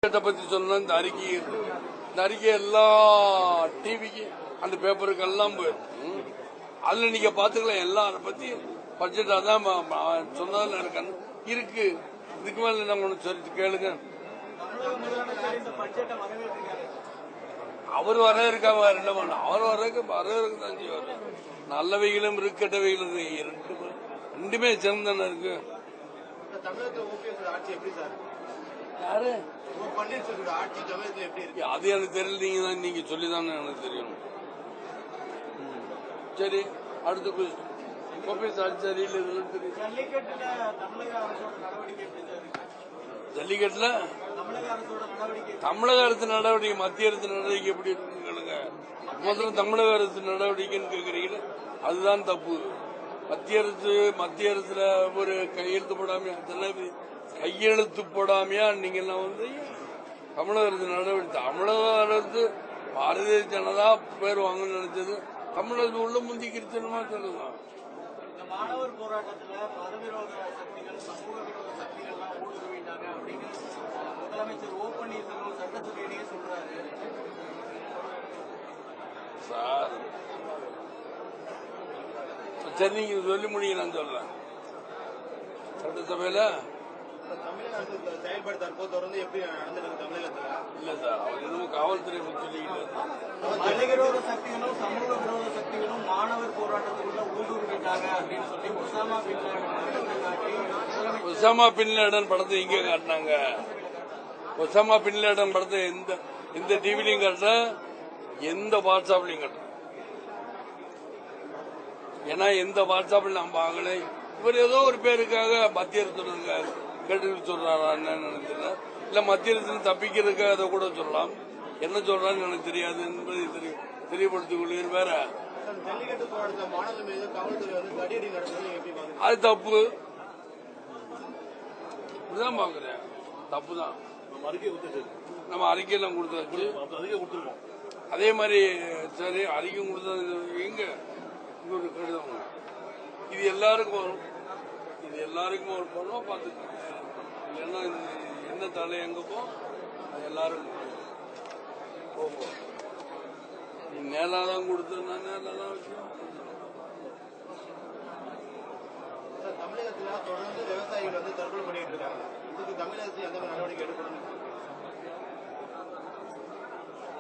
பத்தி சொன்னா இந்த அறிக்கை எல்லா டிவிக்கு அந்த பேப்பருக்கு எல்லாம் போயிடும். அதுல நீங்க பாத்துக்கலாம் எல்லார பத்தி பட்ஜெட் அதான் சொன்னதுல இருக்கு. இதுக்கு மேல நம்ம ஒண்ணு சொல்லிட்டு கேளுங்க. அவர் வரவேற்காம அவர் வரவேற்க தான் செய்வார். நல்லவைகளும் இருக்கு, கெட்டவைகளும் இருக்கு. ரெண்டுமே சேர்ந்தானே இருக்கு. யாரு அது எனக்கு தெரியல. நீங்க சொல்லிதான் எனக்கு தெரியும். சரி, அடுத்து சரியில்லை. ஜல்லிக்கட்டுல தமிழக அரசு நடவடிக்கை, மத்திய அரசு நடவடிக்கை எப்படி இருக்குன்னு கேளுங்க. முதல்ல தமிழக அரசு நடவடிக்கைன்னு கேட்கறீங்களா? அதுதான் தப்பு. மத்திய அரசுல ஒரு கையெழுத்து போடாமையா நீங்க தமிழக அரசு நடவடிக்கை. தமிழக அரசு பாரதிய ஜனதா பேர் வாங்கன்னு நினைச்சது தமிழக உள்ள முந்தி கிருத்தனமா சொல்லுங்க. மாணவர் போராட்டத்தில் மதவிரோத சக்திகள், சமூக விரோத சக்திகள்லாம் ஊடுருவிட்டாங்க அப்படின்னு முதலமைச்சர் ஓ பன்னீர்செல்வம் சட்டத்துறையிலேயே சொல்றாரு. சார் சரி, நீங்க சொல்லி முடியும். நான் சொல்றேன். சட்டசபையில செயல்படுத்த தொடர்ந்து எப்படி நடந்திருக்கு தமிழகத்தில்? இல்ல சார், அவர் எதுவும் காவல்துறை சொல்லிக்கிட்டு மதவிரோத சக்திகளும் சமூக விரோத சக்திகளும் மாணவர் போராட்டத்துக்குள்ள ஊடுருவிட்டாங்க அப்படின்னு சொல்லி ஒசாமா பின் லேடன் படத்தை இங்கே காட்டினாங்க. ஒசாமா பின் லேடன் படத்தை எந்த டிவிலையும் காட்ட, எந்த வாட்ஸ்அப்லையும் காட்ட. ஏன்னா எந்த வாட்ஸ்அப்ல நம்ம பார்க்கல. இவர் ஏதோ ஒரு பேருக்காக மத்திய அரசு கேட்டு சொல்றாரா நினைக்கிறேன். இல்ல மத்திய அரசு தப்பிக்கிறதுக்காக அதை கூட சொல்லலாம். என்ன சொல்றான்னு எனக்கு தெரியாது என்பதை தெரியப்படுத்திக் கொள்கிறேன். வேற அது தப்பு. இப்படிதான் பாக்குறேன். தப்புதான். நம்ம அறிக்கையெல்லாம் கொடுத்தாச்சு. அதே மாதிரி சரி, அறிக்கை கொடுத்தது எங்க ஒரு கடிதம். இது எல்லாருக்கும் வரும். ஒரு பண்ணுவோம் பார்த்துக்கோங்க. இல்லைன்னா என்ன தலை எங்க போ எல்லாருக்கும் போகும். நீ நேலாதான் கொடுத்தா நேலாதான் வச்சு. தமிழகத்தில் தொடர்ந்து விவசாயிகள் தற்கொலை பண்ணிட்டு இருக்காங்க. இதுக்கு தமிழகத்தில் எந்த நடவடிக்கை எடுக்கணும்?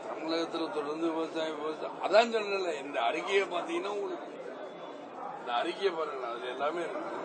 தமிழகத்தில் தொடர்ந்து விவசாயம் அதான் சொல்லல. இந்த அறிக்கையை பாத்தீங்கன்னா உங்களுக்கு இந்த அறிக்கையை பாருங்க, அதுல எல்லாமே இருக்கு.